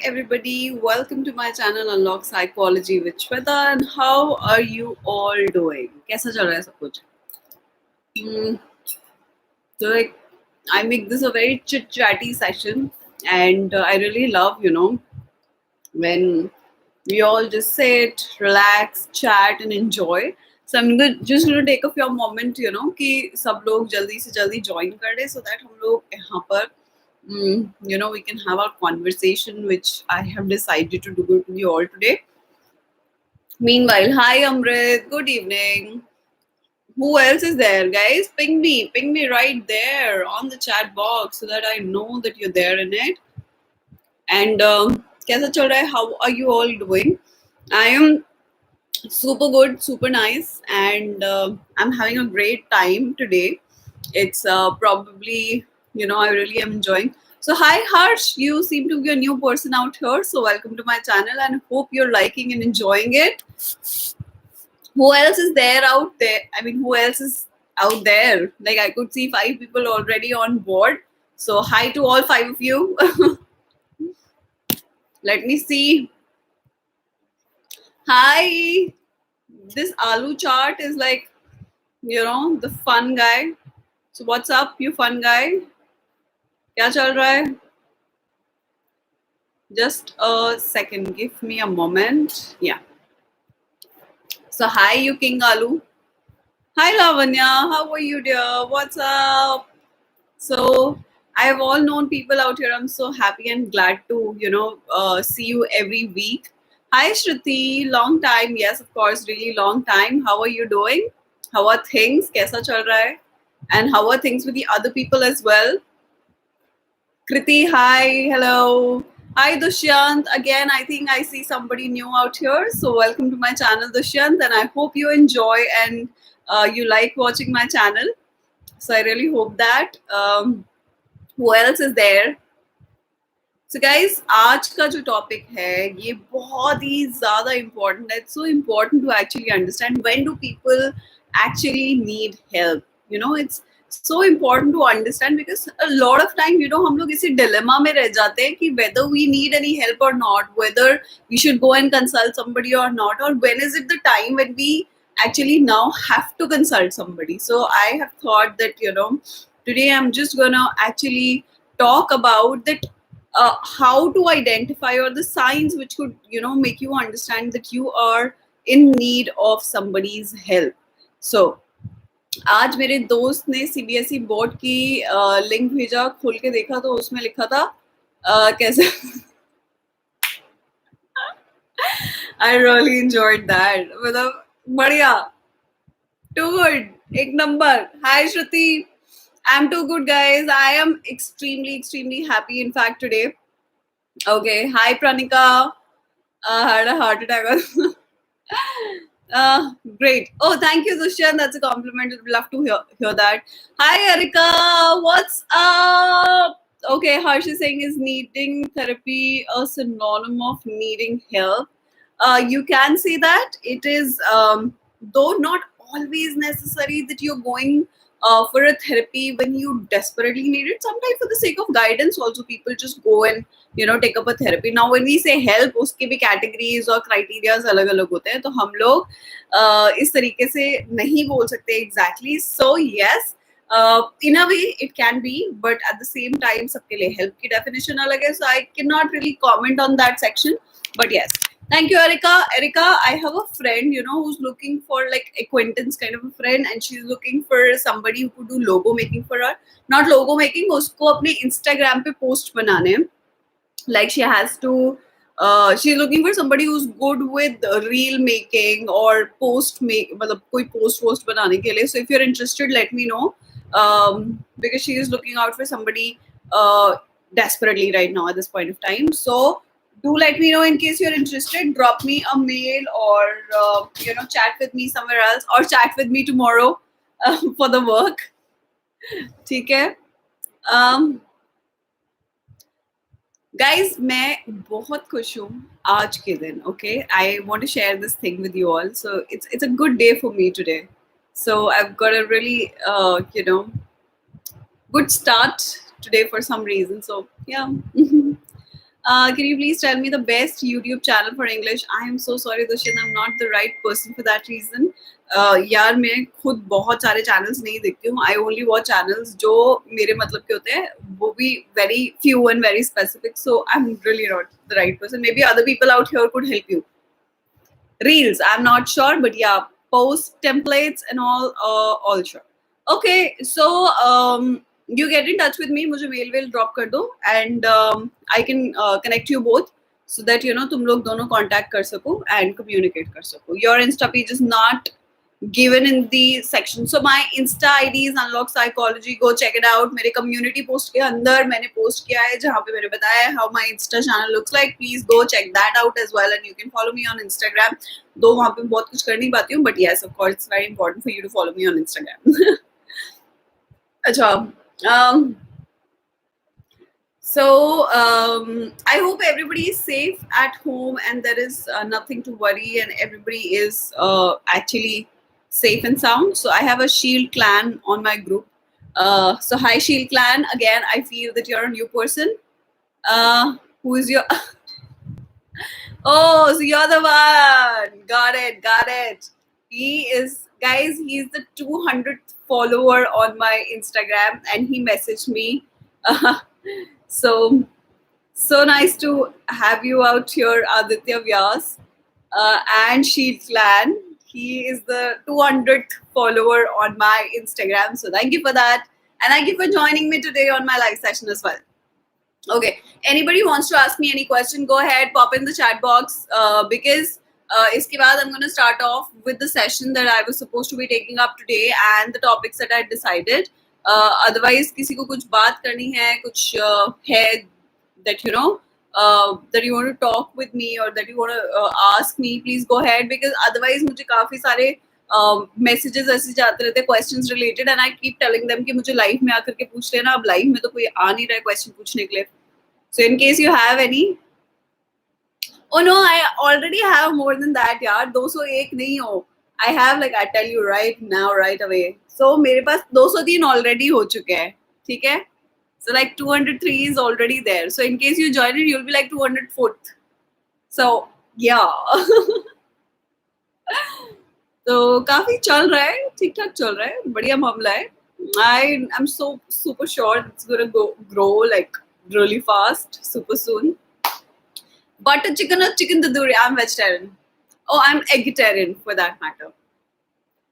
everybody, welcome to my channel Unlock Psychology with Shweta. And how are you all doing? कैसा चल रहा है सब कुछ? Hmm, so like I make this a very chit chatty session, and I really love when we all just sit, relax, chat, and enjoy. So just going to take a few moments, कि सब लोग जल्दी से जल्दी join कर दे so that हम लोग यहाँ पर we can have our conversation, which I have decided to do with you all today. Meanwhile, hi Amrit, good evening. Who else is there, guys? Ping me right there on the chat box so that I know that you're there in it. And kaisa chal raha hai? How are you all doing? I am super good, super nice, and I'm having a great time today. It's probably, I really am enjoying. So, hi Harsh, you seem to be a new person out here. So, welcome to my channel and hope you're liking and enjoying it. Who else is there out there? I mean, who else is out there? Like, I could see 5 people already on board. So, hi to all 5 of you. Let me see. Hi. This Aloo chart is like, the fun guy. So, what's up, you fun guy? क्या चल रहा है? Just a second, give me a moment. Yeah. So hi, you King Alu. Hi Lavanya, how are you, dear? What's up? So I have all known people out here. I'm so happy and glad to see you every week. Hi Shruti, long time. Yes, of course, really long time. How are you doing? How are things? कैसा चल रहा है? And how are things with the other people as well? Kriti, hi, hello. Hi, Dushyant. Again, I think I see somebody new out here. So, welcome to my channel, Dushyant. And I hope you enjoy and you like watching my channel. So, I really hope that. Who else is there? So, guys, आज का जो topic है ये बहुत ही ज़्यादा important है. It's so important to actually understand when do people actually need help. It's so important to understand because a lot of time, हम लोग इसी dilemma में रह जाते हैं कि whether we need any help or not, whether we should go and consult somebody or not, or when is it the time when we actually now have to consult somebody. So I have thought that, today I'm just gonna actually talk about that how to identify or the signs which could make you understand that you are in need of somebody's help. So आज मेरे दोस्त ने CBSE board की link भेजा, खोल के देखा तो उसमें लिखा था कैसे I really enjoyed that. मतलब बढ़िया, too good, एक number. Hi Shruti, I'm too good, guys. I am extremely happy in fact today. Okay, hi Pranika. Had a heart attack. Great. Oh, thank you, Dushyant. That's a compliment. I'd love to hear that. Hi, Erika. What's up? Okay, Harsh is saying, is needing therapy a synonym of needing help? You can say that. It is, though not always necessary that you're going for a therapy when you desperately need it. Sometimes for the sake of guidance also people just go and take up a therapy. Now when we say help, उसके भी categories और criterias अलग-अलग होते हैं, तो हम लोग इस तरीके से नहीं बोल सकते exactly. So yes, in a way it can be, but at the same time सबके लिए help की definition अलग है, so I cannot really comment on that section. But yes, thank you, Erika. Erika, I have a friend, who's looking for like acquaintance kind of a friend, and she's looking for somebody who could do logo making for her. Not logo making, उसको अपने Instagram पे post बनाने हैं. Like she has to, she's looking for somebody who's good with reel making or post make, मतलब कोई post बनाने के लिए. So if you're interested, let me know, because she is looking out for somebody desperately right now at this point of time. So do let me know in case you're interested. Drop me a mail or chat with me somewhere else, or chat with me tomorrow for the work. ठीक है? Guys, मैं बहुत खुश हूँ आज के दिन. Okay, I want to share this thing with you all. So it's a good day for me today. So I've got a really good start today for some reason. So yeah. Can you please tell me the best YouTube channel for English? I am so sorry, Dushyant, I'm not the right person for that reason. यार मैं खुद बहुत सारे channels नहीं देखती हूँ. I only watch channels जो मेरे मतलब के होते हैं, वो भी very few and very specific. So I'm really not the right person. Maybe other people out here could help you. Reels, I'm not sure, but yeah, post templates and all sure. Okay, so you get in touch with me, मुझे mail will drop कर दो, and I can connect you both so that you know तुम लोग दोनों contact कर सको and communicate कर सको. Your Insta page is not given in the section. So my Insta ID is Unlock Psychology. Go check it out. मेरे community post के अंदर मैंने post किया है जहाँ पे मैंने बताया है how my Insta channel looks like. Please go check that out as well, and you can follow me on Instagram. दो वहाँ पे बहुत कुछ कर नहीं पाती हूँ, but yes, of course, it's very important for you to follow me on Instagram. अच्छा. So I hope everybody is safe at home and there is nothing to worry and everybody is actually safe and sound. So I have a Shield clan on my group. So hi Shield clan. Again, I feel that you're a new person. Who is your... Oh, so you're the one. Got it, got it. He is, guys, he's the 200th follower on my Instagram and he messaged me. So nice to have you out here, Aditya Vyas and Sheet Clan. He is the 200th follower on my Instagram. So thank you for that. And thank you for joining me today on my live session as well. Okay, anybody wants to ask me any question, go ahead, pop in the chat box because iske baad I'm going to start off with the session that I was supposed to be taking up today and the topics that I decided. Otherwise किसी को कुछ बात करनी है, कुछ है that you know that you want to talk with me or that you want to ask me, please go ahead because otherwise मुझे काफी सारे messages ऐसे जाते रहते हैं questions related and I keep telling them कि मुझे live में आकर के पूछ लेना. अब live में तो कोई आ नहीं रहा है question पूछने के लिए. So in case you have any... Oh no, I already have more than that यार. 201 नहीं हो. I have like I tell you right now, right away. So मेरे पास 203 already हो चुके हैं. ठीक है? So like 203 is already there. So in case you join it, you'll be like 204th. So yeah. तो काफी चल रहा है, ठीक ठाक चल रहा है, बढ़िया मामला है. I'm so super sure it's gonna grow like really fast super soon. Butter chicken or chicken tandoori? I'm vegetarian. Oh, I'm vegetarian for that matter.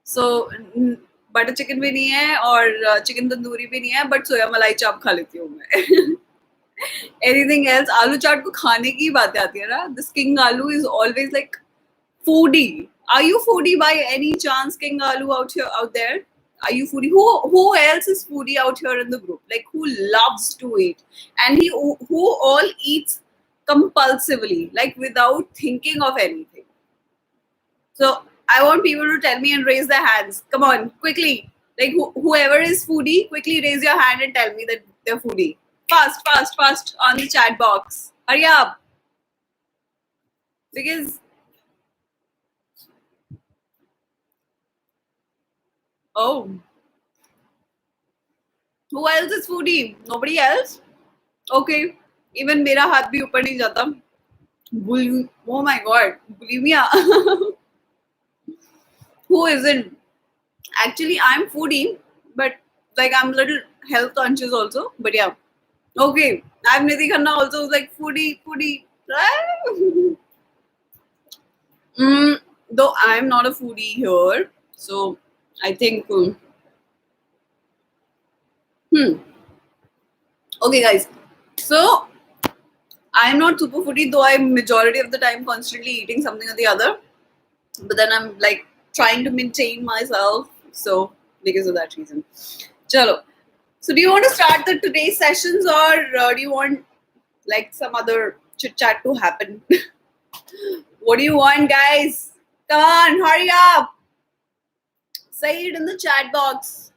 So butter chicken भी नहीं है और चिकन तंदूरी भी नहीं है बट सोया मलाई चाप खा लेती हूँ मैं. Anything else? आलू चाट को खाने की बात आती है ना. This King Aloo is always like foodie. Are you foodie by any chance, King Aloo out there? Are you foodie? Who else is foodie out here in the group? Like who loves to eat and who all eats compulsively, like without thinking of anything. So I want people to tell me and raise their hands. Come on, quickly. Like whoever is foodie, quickly raise your hand and tell me that they're foodie. Fast on the chat box. Hurry up. Because... Oh. Who else is foodie? Nobody else? Okay. Even मेरा हाथ भी ऊपर नहीं जाता. Oh my god. Bulimia. Who isn't? Actually, I'm foodie, but like I'm a little health conscious also. But yeah. Okay. I'm Nidhi Khanna also like foodie. Though I'm not a foodie here. So I think... Okay guys. So I'm not super foodie though I'm majority of the time constantly eating something or the other. But then I'm like trying to maintain myself. So because of that reason. Chalo. So do you want to start the today's sessions or do you want like some other chit chat to happen? What do you want, guys? Come on, hurry up. Say it in the chat box.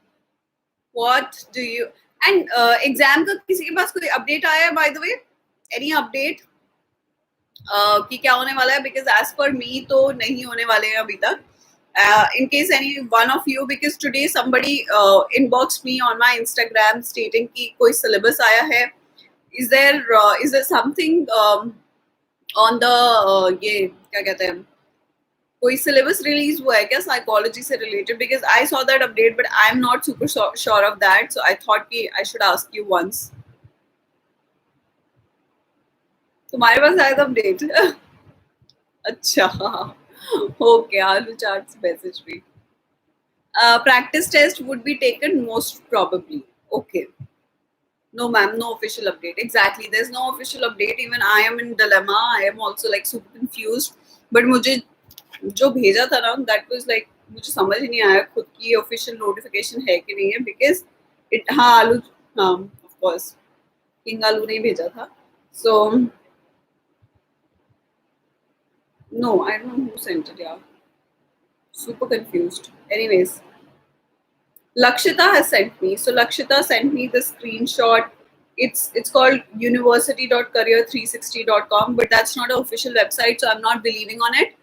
What do you... And exam का किसी के पास कोई update आया है, by the way? Any update? कि क्या होने वाला है? Because as per me तो नहीं होने वाले हैं अभी तक. In case any one of you, because today somebody inboxed me on my Instagram stating कि कोई syllabus आया है is there something on the ये क्या कहते हैं, कोई सिलेबस रिलीज हुआ है क्या साइकोलॉजी से related? Because I saw that update but I am not super sure of that, so I thought कि I should ask you once. तुम्हारे पास आया था अपडेट? अच्छा, ओके. आलू चार्ट मैसेज भी. Practice test would be taken most probably. Okay. No, ma'am, no official update. Exactly. There's no official update. Even I am in dilemma. I am also like super confused. But मुझे जो भेजा था ना, that was like मुझे समझ ही नहीं आया खुद की official notification है कि नहीं है, because it हाँ आलू हाँ of course किंग आलू ने भेजा था. So no, I don't know who sent it. Yeah, super confused. Anyways. Lakshita has sent me. So Lakshita sent me the screenshot. It's called university.career360.com, but that's not an official website, so I'm not believing on it.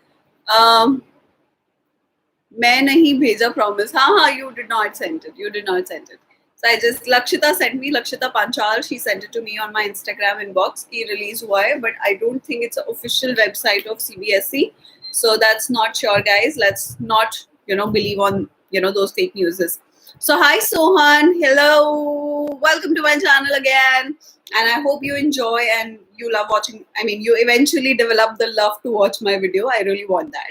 मैं नहीं भेजा promise. हाँ, you did not send it. You did not send it. So Lakshita sent me, Lakshita Panchal, she sent it to me on my Instagram inbox. Ki release hua hai, but I don't think it's an official website of CBSE. So that's not sure, guys. Let's not, believe on, those fake newses. So hi Sohan, hello, welcome to my channel again, and I hope you enjoy and you love watching. I mean, you eventually develop the love to watch my video. I really want that.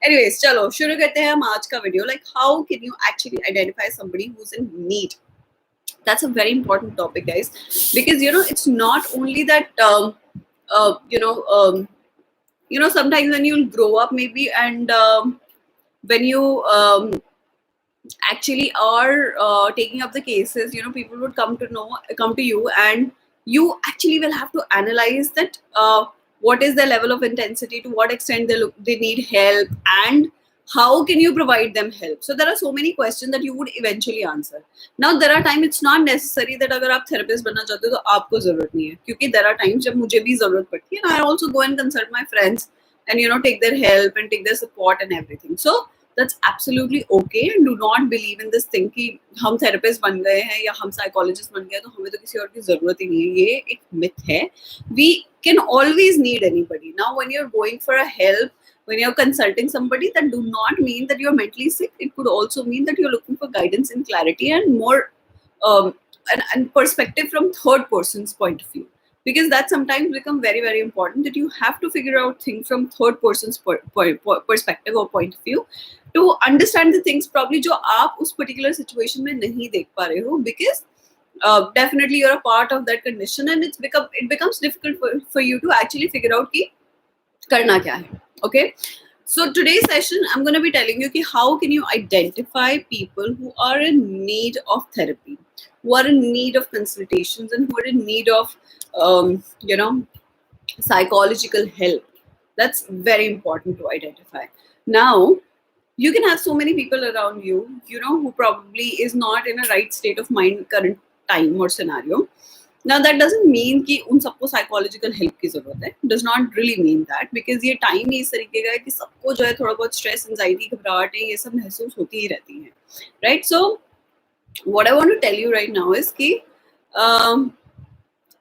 Anyways, chalo shuru karte hain hum aaj ka video. Like, how can you actually identify somebody who's in need? That's a very important topic, guys, because it's not only that sometimes when you grow up maybe, and when you actually are taking up the cases, people would come to you, and you actually will have to analyze that what is the level of intensity, to what extent they need help, and how can you provide them help. So there are so many questions that you would eventually answer. Now there are times it's not necessary that अगर आप therapist बनना चाहते हो तो आपको जरूरत नहीं है, क्योंकि there are times जब मुझे भी जरूरत पड़ती है, and I also go and consult my friends and take their help and take their support and everything. So that's absolutely okay, and do not believe in this thing कि हम therapist बन गए हैं या हम psychologist बन गए तो हमें तो किसी और की जरूरत ही नहीं है. ये एक myth है. We can always need anybody. Now when you're going for a help, when you're consulting somebody, that do not mean that you're mentally sick. It could also mean that you're looking for guidance and clarity and more and perspective from third person's point of view, because that sometimes become very very important, that you have to figure out things from third person's perspective or point of view to understand the things probably जो आप उस particular situation में नहीं देख पा रहे हो, because definitely you're a part of that condition, and it becomes difficult for you to actually figure out कि करना क्या है. Okay, so today's session I'm going to be telling you कि how can you identify people who are in need of therapy, who are in need of consultations, and who are in need of psychological help. That's very important to identify. Now you can have so many people around you, who probably is not in a right state of mind current time or scenario. Now that doesn't mean कि उन सबको psychological help की जरूरत है. Does not really mean that, because ये time ही इस तरीके का है कि सबको जो है थोड़ा बहुत stress, anxiety, घबराहटें ये सब महसूस होती ही रहती हैं, right? So what I want to tell you right now is कि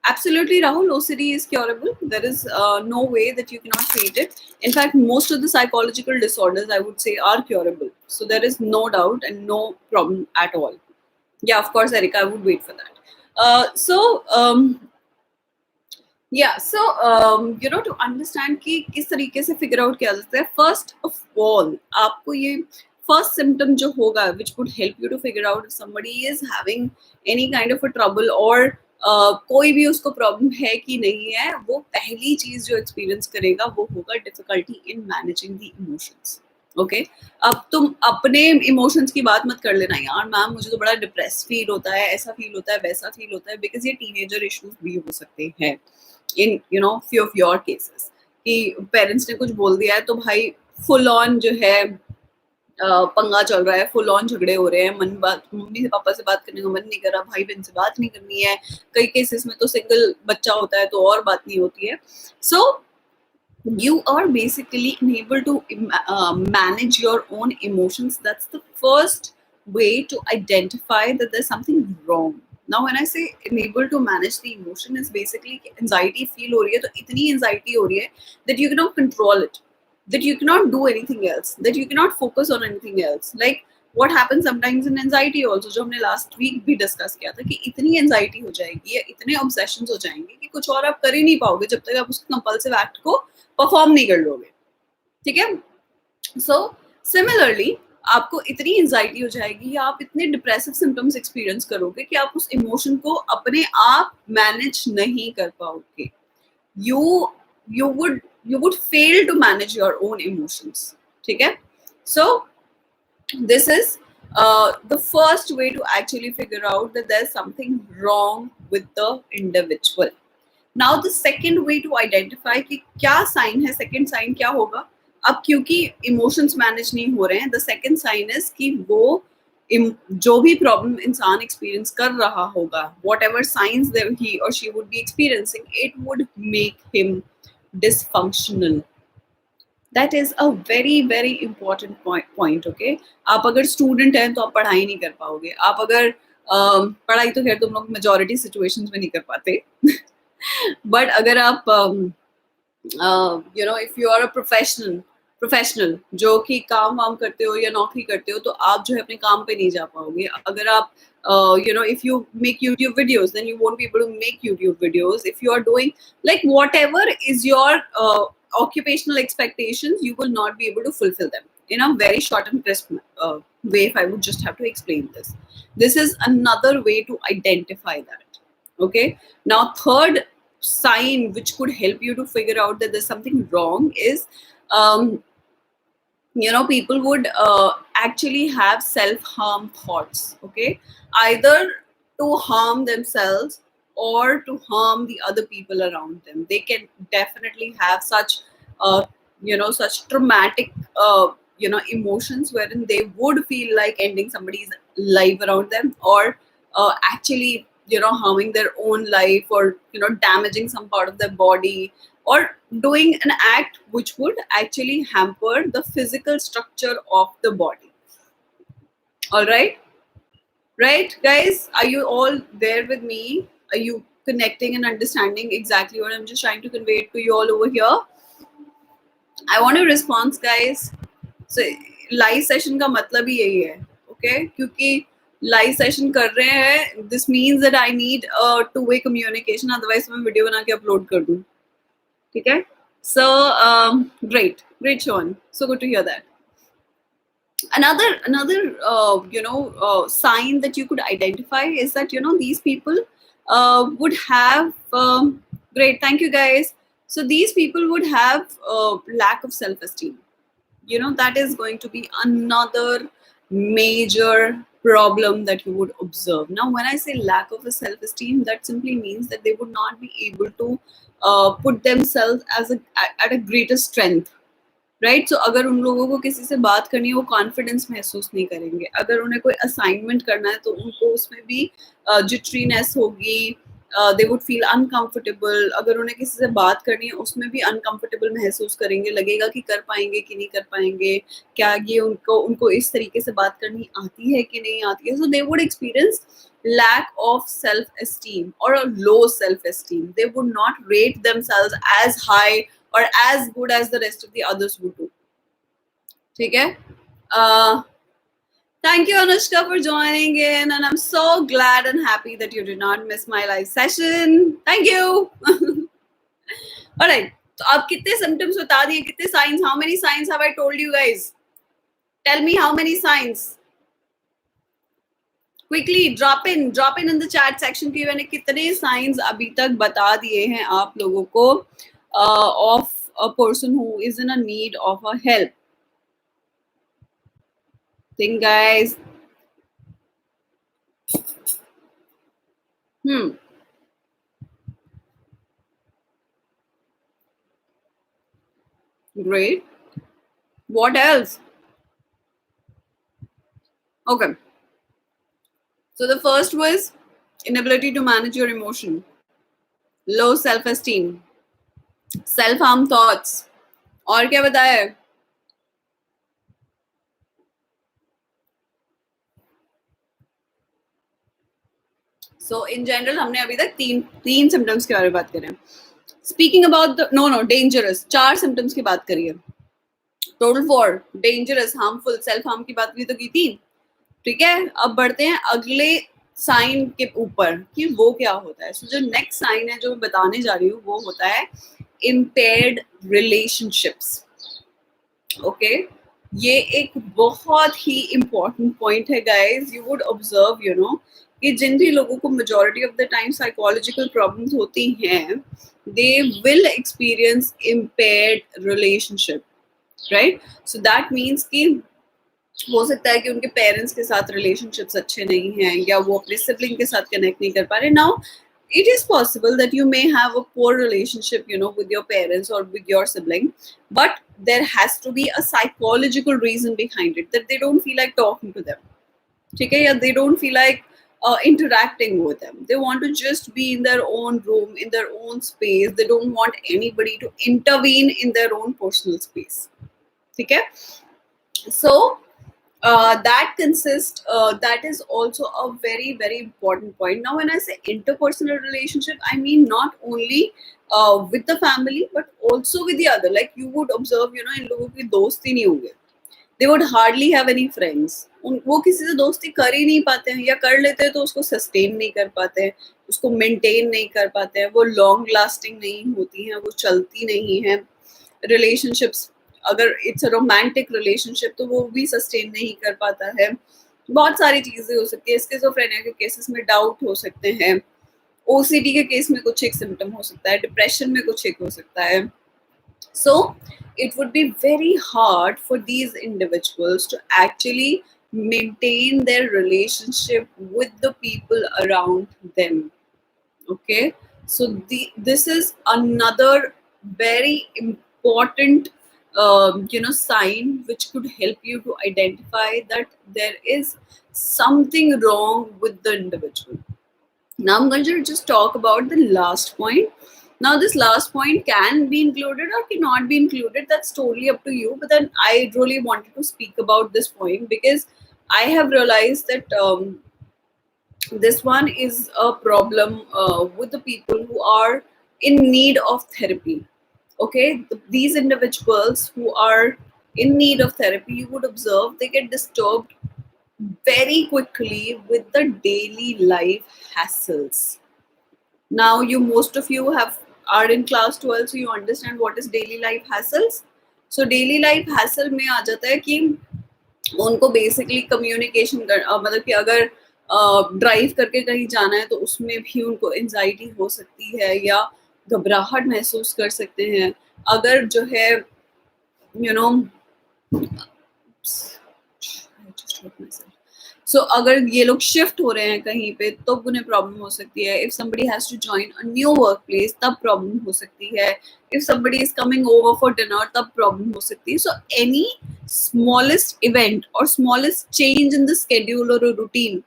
absolutely, Rahul, OCD is curable. There is no way that you cannot treat it. In fact, most of the psychological disorders, I would say, are curable. So there is no doubt and no problem at all. Yeah, of course, Erica, I would wait for that. To understand कि किस तरीके से figure out किया जाता है, first of all, आपको ये first symptom जो होगा, which would help you to figure out if somebody is having any kind of a trouble or कोई भी उसको प्रॉब्लम है कि नहीं है, वो पहली चीज जो एक्सपीरियंस करेगा वो होगा difficulty in managing the emotions. Okay, अब तुम अपने इमोशंस की बात मत कर लेना यार, मैम मुझे तो बड़ा डिप्रेस फील होता है, ऐसा फील होता है, वैसा फील होता है, बिकॉज ये टीनेजर इश्यूज भी हो सकते हैं in few of your cases, कि पेरेंट्स ने कुछ बोल दिया है तो भाई फुल ऑन जो है पंगा चल रहा है, फुल ऑन झगड़े हो रहे हैं, मम्मी से पापा से बात करने का मन नहीं कर रहा, भाई बहन से बात नहीं करनी है, कई केसेस में तो सिंगल बच्चा होता है तो और बात नहीं होती है. सो you are basically unable to manage your own emotions. That's the first way to identify that there's something wrong. Now when I say unable to manage the emotion is basically anxiety feel हो रही है, तो इतनी anxiety हो रही है that you cannot control it, that you cannot do anything else, that you cannot focus on anything else. Like what happens sometimes in anxiety also, जो हमने last week भी discuss किया था, कि इतनी anxiety हो जाएगी या इतने obsessions हो जाएंगे कि कुछ और आप कर ही नहीं पाओगे जब तक आप उस compulsive act को perform नहीं कर लोगे. ठीक है? So similarly आपको इतनी एंजाइटी हो जाएगी या आप इतने डिप्रेसिव सिम्टम्स एक्सपीरियंस करोगे कि आप उस इमोशन को अपने आप मैनेज नहीं कर पाओगे. You you would fail to manage your own emotions. ठीक है? सो this is the first way to actually figure out that there's something wrong with the individual. Now the second way to identify कि क्या sign है, second sign क्या होगा. अब क्योंकि emotions manage नहीं हो रहे हैं, the second sign is कि वो जो भी problem इंसान experience कर रहा होगा, whatever signs that he or she would be experiencing, it would make him dysfunctional. That is a very very important point. Okay, आप अगर स्टूडेंट हैं तो आप पढ़ाई नहीं कर पाओगे. आप अगर पढ़ाई तो खैर तुम लोग मेजॉरिटी सिचुएशंस में नहीं कर पाते. बट अगर आप if you are a professional जो कि काम वाम करते हो या नौकरी करते हो, तो आप जो है अपने काम पे नहीं जा पाओगे. अगर आप if you make YouTube videos, then you won't be able to make YouTube videos. If you are doing like whatever is your occupational expectations, you will not be able to fulfill them in a very short and crisp way. If I would just have to explain this is another way to identify that. Okay, now third sign which could help you to figure out that there's something wrong is people would actually have self-harm thoughts. Okay, either to harm themselves or to harm the other people around them. They can definitely have such such traumatic emotions wherein they would feel like ending somebody's life around them, or actually harming their own life, or damaging some part of their body, or doing an act which would actually hamper the physical structure of the body. All right guys, are you all there with me? Are you connecting and understanding exactly what I'm just trying to convey to you all over here? I want a response guys. So live session का मतलब ही यही है. Okay, क्योंकि live session कर रहे हैं, this means that I need two way communication, otherwise मैं video बना के अपलोड कर दूं. ठीक है? So great Sean, so good to hear that. Another sign that you could identify is that these people would have great, thank you guys. So these people would have lack of self-esteem. That is going to be another major problem that you would observe. Now when I say lack of a self-esteem, that simply means that they would not be able to put themselves at a greater strength. Right. So अगर उन लोगों को किसी से बात करनी है, वो कॉन्फिडेंस महसूस नहीं करेंगे. अगर उन्हें कोई असाइनमेंट करना है तो उनको उसमें भी जिट्रीनेस होगी, दे वुड फील अनकंफर्टेबल. अगर उन्हें किसी से बात करनी है उसमें भी अनकंफर्टेबल महसूस करेंगे, लगेगा कि कर पाएंगे कि नहीं कर पाएंगे, क्या ये उनको इस तरीके से बात करनी आती है कि नहीं आती है. So they would experience lack of self-esteem or a low self-esteem. They would not rate themselves as high or as good as the rest of the others would do. ठीक है? Thank you Anushka for joining in, and I'm so glad and happy that you did not miss my live session. Thank you. Alright, तो आप कितने symptoms बता दिए, कितने signs? How many signs have I told you guys? Tell me how many signs. Quickly drop in the chat section कि मैंने कितने signs अभी तक बता दिए हैं आप लोगों को of a person who is in a need of a help. Think guys. Great. What else? Okay. So the first was inability to manage your emotion, low self-esteem, self-harm thoughts. और क्या बताया है? सो इन जनरल हमने अभी तक तीन symptoms के बारे में बात करें. Speaking about the no dangerous, 4 symptoms की बात करिए. Total 4. Dangerous, harmful, self harm की बात भी तो की थी. ठीक है, अब बढ़ते हैं अगले साइन के ऊपर कि वो क्या होता है. सो जो नेक्स्ट साइन है जो मैं बताने जा रही हूँ वो होता है इम्पेयर्ड रिलेशनशिप्स. ओके, ये एक बहुत ही इम्पोर्टेंट पॉइंट है गाइस. यू वुड ऑब्जर्व कि जिन भी लोगों को majority of the time psychological problems होती हैं, they will experience impaired relationship, right. So that means कि हो सकता है कि उनके पेरेंट्स के साथ रिलेशनशिप्स अच्छे नहीं हैं या वो अपने सिबलिंग के साथ कनेक्ट नहीं कर पा रहे. Now it is possible that you may have a poor relationship with your parents or with your sibling, but there has to be a psychological reason behind it, that they don't feel like talking to them. Okay, yeah, they don't feel like interacting with them. They want to just be in their own room, in their own space. They don't want anybody to intervene in their own personal space. Okay, so that is also a very very important point. Now when I say interpersonal relationship, I mean not only with the family but also with the other. Like you would observe in लोगों के दोस्त ही नहीं होंगे. They would hardly have any friends. वो किसी से दोस्ती कर ही नहीं पाते हैं, या कर लेते हैं तो उसको सस्टेन नहीं कर पाते हैं, उसको मेंटेन नहीं कर पाते हैं, वो लॉन्ग लास्टिंग नहीं होती हैं, वो चलती नहीं है. रिलेशनशिप्स, अगर इट्स अ रोमांटिक रिलेशनशिप तो वो भी सस्टेन नहीं कर पाता है. बहुत सारी चीजें हो सकती है. स्किज़ोफ्रेनिया के केसेस में डाउट हो सकते हैं. ओसीडी के केस में कुछ एक सिम्टम हो सकता है. डिप्रेशन में कुछ एक हो सकता है. So it would be very hard for these individuals to actually maintain their relationship with the people around them. Okay, so this is another very important sign which could help you to identify that there is something wrong with the individual. Now I'm going to just talk about the last point. Now this last point can be included or cannot be included, that's totally up to you, but then I really wanted to speak about this point because I have realized that this one is a problem with the people who are in need of therapy. Okay, these individuals who are in need of therapy, you would observe they get disturbed very quickly with the daily life hassles. Now most of you are in class 12, so you understand what is daily life hassles. So daily life hassle में आ जाता है कि उनको basically communication मतलब कि अगर drive करके कहीं जाना है तो उसमें भी उनको एंजाइटी हो सकती है या घबराहट महसूस कर सकते हैं. अगर जो है सो अगर ये लोग शिफ्ट हो रहे हैं कहीं पे तो उन्हें प्रॉब्लम हो सकती है. If somebody has to join a new work place तब प्रॉब्लम हो सकती है. If somebody is coming over for dinner तब प्रॉब्लम हो सकती है. So any smallest event or smallest change in the schedule or a routine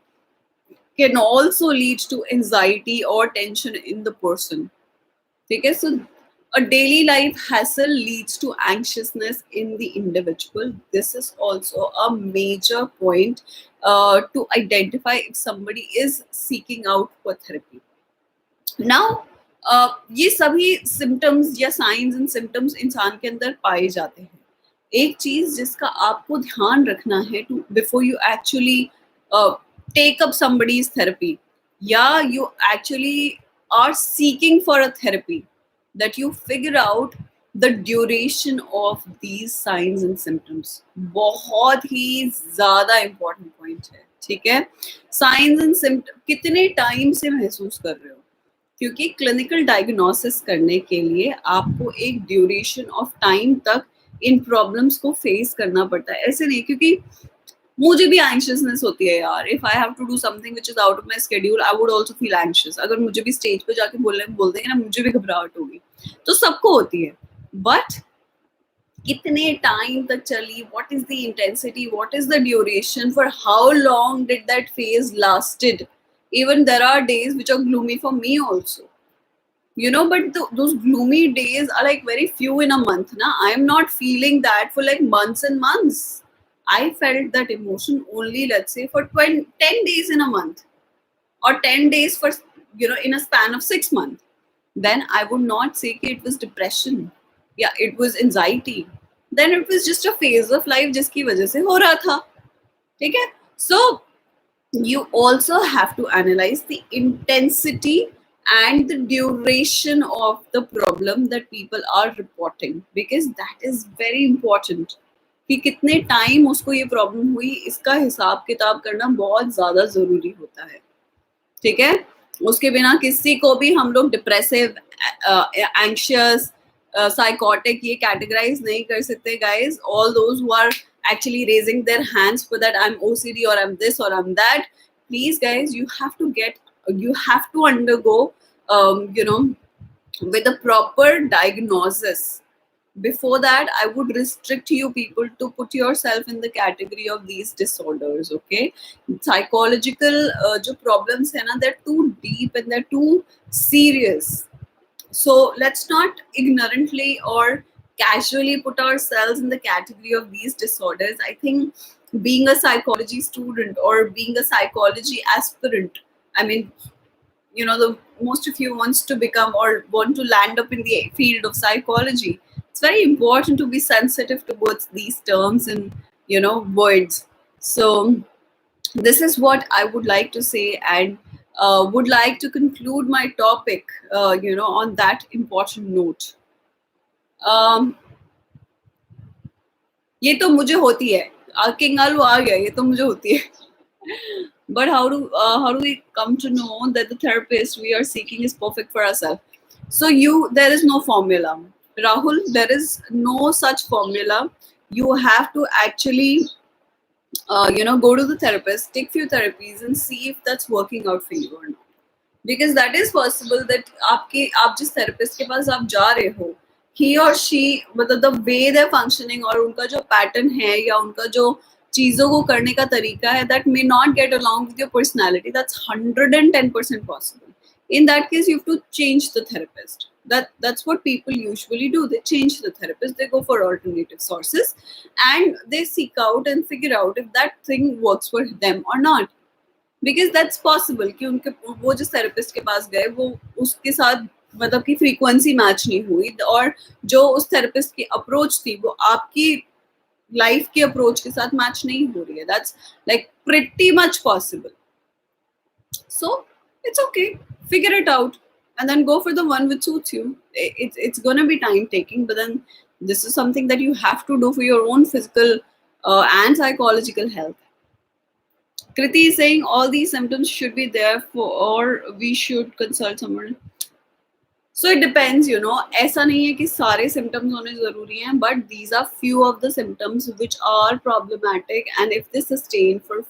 can also lead to anxiety or tension in the person. Okay, so a daily life hassle leads to anxiousness in the individual. This is also a major point to identify if somebody is seeking out for therapy. Now ये सभी symptoms या signs and symptoms इंसान के अंदर पाए जाते हैं. एक चीज जिसका आपको ध्यान रखना है to before you actually take up somebody's therapy या you actually are seeking for a therapy, that you figure out the duration of these signs and symptoms. बहुत ही ज्यादा इंपॉर्टेंट पॉइंट है. ठीक है, साइंस एंड सिम्टम कितने time से महसूस कर रहे हो, क्योंकि क्लिनिकल डायग्नोसिस करने के लिए आपको एक ड्यूरेशन ऑफ टाइम तक इन प्रॉब्लम्स को फेस करना पड़ता है. ऐसे नहीं, क्योंकि मुझे भी एंशियसनेस होती है यार. If I have to do something which is out of my schedule, I would also feel anxious. अगर मुझे भी स्टेज पे जाके बोल देंगे ना, मुझे भी घबराहट होगी. तो सबको होती है, बट कितने टाइम तक चली, what is the intensity, what is the duration, for how long did that phase lasted. Even there are days which are gloomy for me also. But those gloomy days are like very few in a month. Na, I am not feeling that for like months and months. I felt that emotion only, let's say, for 10 days in a month. or 10 days for, in a span of 6 months, then I would not say that it was depression. Yeah, it was anxiety. Then it was just a phase of life जिसकी वजह से हो रहा था. ठीक है? So you also have to analyze the intensity and the duration of the problem that people are reporting, because that is very important. कि कितने टाइम उसको ये प्रॉब्लम हुई, इसका हिसाब किताब करना बहुत ज्यादा जरूरी होता है. ठीक है? उसके बिना किसी को भी हम लोग डिप्रेसिव, एंशियस, साइकोटिक ये कैटेगराइज नहीं कर सकते guys. All those who are actually raising their hands for that I'm OCD or I'm this or I'm that, please guys, you have to undergo, with a proper diagnosis. Before that, I would restrict you people to put yourself in the category of these disorders. Okay, psychological जो problems है ना, they're too deep and they're too serious. So let's not ignorantly or casually put ourselves in the category of these disorders. I think being a psychology student or being a psychology aspirant, I mean, the most of you wants to become or want to land up in the field of psychology, it's very important to be sensitive towards these terms and words. So this is what I would like to say, and would like to conclude my topic on that important note. ये तो मुझे होती है, king आलू आ गया, ये तो मुझे होती है. But how do we come to know that the therapist we are seeking is perfect for ourselves? So there is no formula, Rahul. There is no such formula. You have to actually go to the therapist, take few therapies and see if that's working out for you or not. Because that is possible that आप जिस therapist के पास आप जा रहे हो, he or she, मतलब the way they're functioning और उनका जो pattern है या उनका जो चीजों को करने का तरीका है, that may not get along with your personality. That's 110% possible. In that case, you have to change the therapist. That's what people usually do. They change the therapist. They go for alternative sources, and they seek out and figure out if that thing works for them or not. Because that's possible कि उनके वो जो therapist के पास गए, वो उसके साथ मतलब कि frequency match नहीं हुई, और जो उस therapist की approach थी वो आपकी लाइफ की अप्रोच के साथ मैच नहीं हो रही है. That's like pretty much possible. So it's okay, figure it out and then go for the one which suits you. It's going to be time taking, but then this is something that you have to do for your own physical and psychological health. Kriti is saying all these symptoms should be there for, or we should consult someone. So it depends, ऐसा नहीं है कि सारे symptoms होने ज़रूरी हैं, but these are few of the symptoms which are problematic, and if they sustain for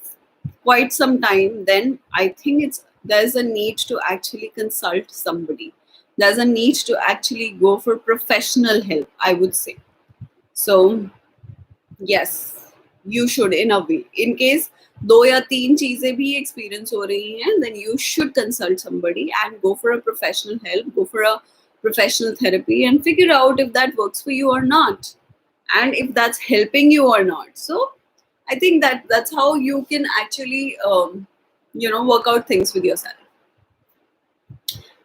quite some time, then I think there's a need to actually consult somebody. There's a need to actually go for professional help, I would say. So yes, you should, in a way. In case 2 या 3 चीजें भी experience हो रही हैं, then you should consult somebody and go for a professional help, go for a professional therapy and figure out if that works for you or not, and if that's helping you or not. So I think that's how you can actually work out things with yourself.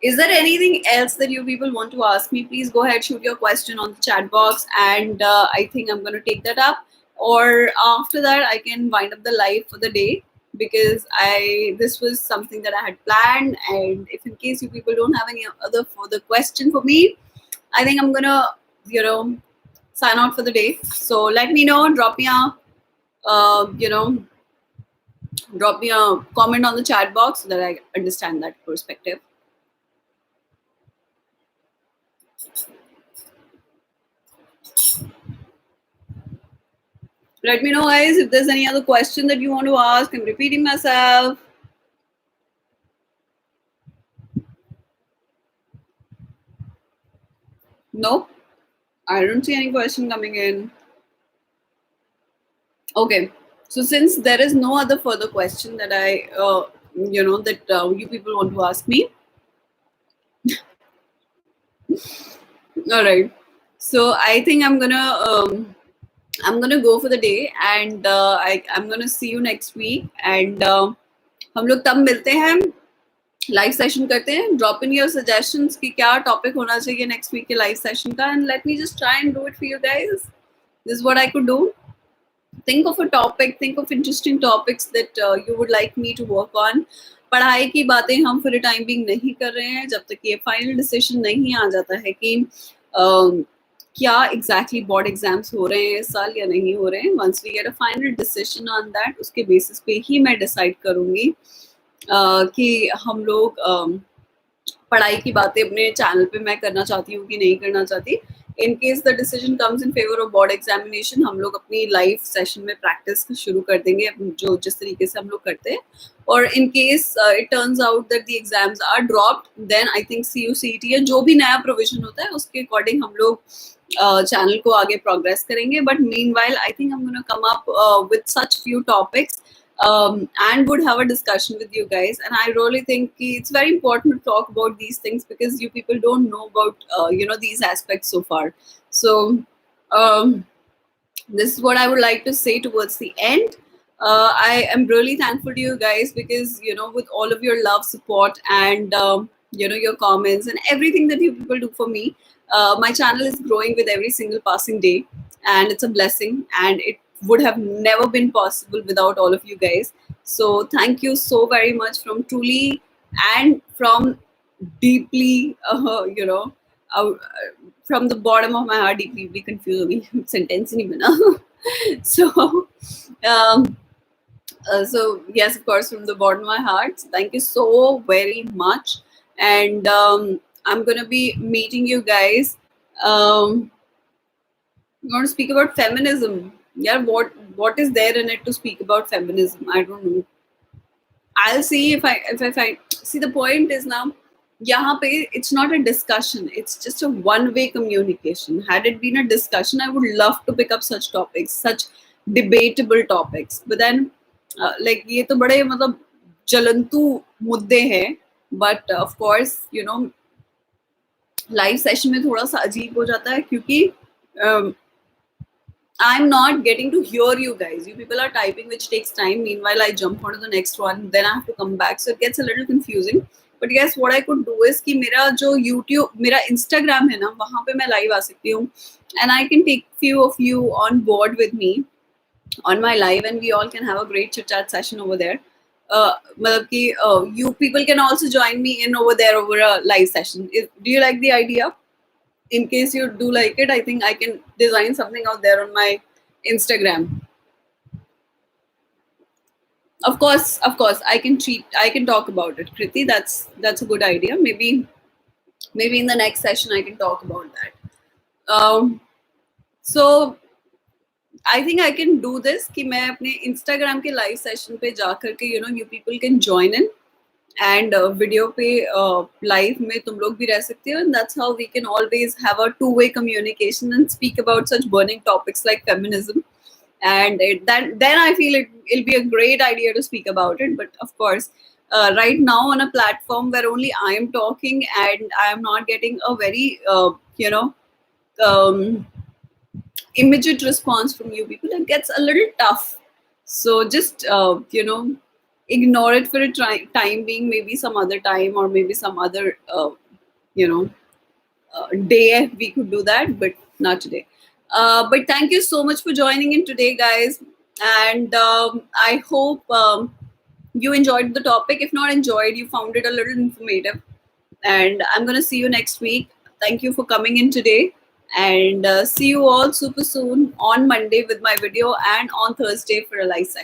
Is there anything else that you people want to ask me? Please go ahead, shoot your question on the chat box, and I think I'm going to take that up. Or after that, I can wind up the live for the day, because this was something that I had planned. And if in case you people don't have any other further question for me, I think I'm going to, sign out for the day. So let me know, drop me a comment on the chat box so that I understand that perspective. Let me know, guys, if there's any other question that you want to ask. I'm repeating myself. Nope, I don't see any question coming in. Okay, so since there is no other further question that you people want to ask me. All right, so I think I'm gonna go for the day, and I'm gonna see you next week, and हम लोग तब मिलते हैं live session करते हैं. Drop in your suggestions कि क्या topic होना चाहिए नेक्स्ट वीक के लाइव सेशन का, and let me just try and do it for you guys. This is what I could do. Think of a topic, think of interesting topics that you would like me to work on. पढ़ाई की बातें हम for time being नहीं कर रहे हैं जब तक ये फाइनल डिसीजन नहीं आ जाता है कि क्या एग्जैक्टली बोर्ड एग्जाम्स हो रहे हैं इस साल या नहीं हो रहे हैं. Once we get a final decision on that, उसके बेसिस पे ही मैं डिसाइड करूंगी कि हम लोग पढ़ाई की बातें अपने चैनल पे मैं करना चाहती हूँ कि नहीं करना चाहती. In case the decision comes in favour of board examination, हम लोग अपनी लाइव सेशन में प्रैक्टिस शुरू कर देंगे जो जिस तरीके से हम लोग करते हैं. और in case it turns out that the exams are dropped, then I think CUCET या जो भी नया प्रोविजन होता है उसके अकॉर्डिंग हम लोग चैनल को आगे प्रोग्रेस करेंगे. But meanwhile I think I'm gonna come up with such few topics and would have a discussion with you guys. And I really think it's very important to talk about these things because you people don't know about these aspects so far. So this is what I would like to say towards the end. I am really thankful to you guys because with all of your love, support, and your comments and everything that you people do for me, my channel is growing with every single passing day, and it's a blessing, and it would have never been possible without all of you guys. So thank you so very much from truly and from deeply from the bottom of my heart. Deeply confused हो गई, sentence ही नहीं बना. So yes, of course, from the bottom of my heart, thank you so very much. And I'm gonna be meeting you guys. I'm going to speak about feminism. Yeah, what is there in it to speak about feminism? I don't know. I'll see if I find. See, the point is now, यहाँ पे it's not a discussion. It's just a one-way communication. Had it been a discussion, I would love to pick up such topics, such debatable topics. But then, like ये तो बड़े मतलब जलंतु मुद्दे हैं. But of course, live session में थोड़ा सा अजीब हो जाता है क्योंकि I'm not getting to hear you guys. You people are typing, which takes time. Meanwhile, I jump onto the next one. Then I have to come back. So it gets a little confusing. But yes, what I could do is कि मेरा जो YouTube, मेरा Instagram है ना, वहाँ पे मैं live आ सकती हूँ. And I can take few of you on board with me on my live, and we all can have a great chit chat session over there. मतलब कि you people can also join me in over there over a live session. Do you like the idea? In case you do like it, I think I can design something out there on my Instagram. Of course, I can talk about it, Kriti. That's a good idea. Maybe in the next session I can talk about that. So I think I can do this कि मैं अपने Instagram के live session पे जाकर के you people can join in. And video पे live में तुम लोग भी रह सकते हो, and that's how we can always have a two-way communication and speak about such burning topics like feminism. And then I feel it'll be a great idea to speak about it. But of course, right now on a platform where only I am talking and I am not getting a very immediate response from you people, it gets a little tough. So just ignore it for a time being. Maybe some other time or maybe some other day we could do that, but not today. But thank you so much for joining in today, guys, and I hope you enjoyed the topic. If not enjoyed, you found it a little informative, and I'm gonna see you next week. Thank you for coming in today, and see you all super soon on Monday with my video and on Thursday for a live session.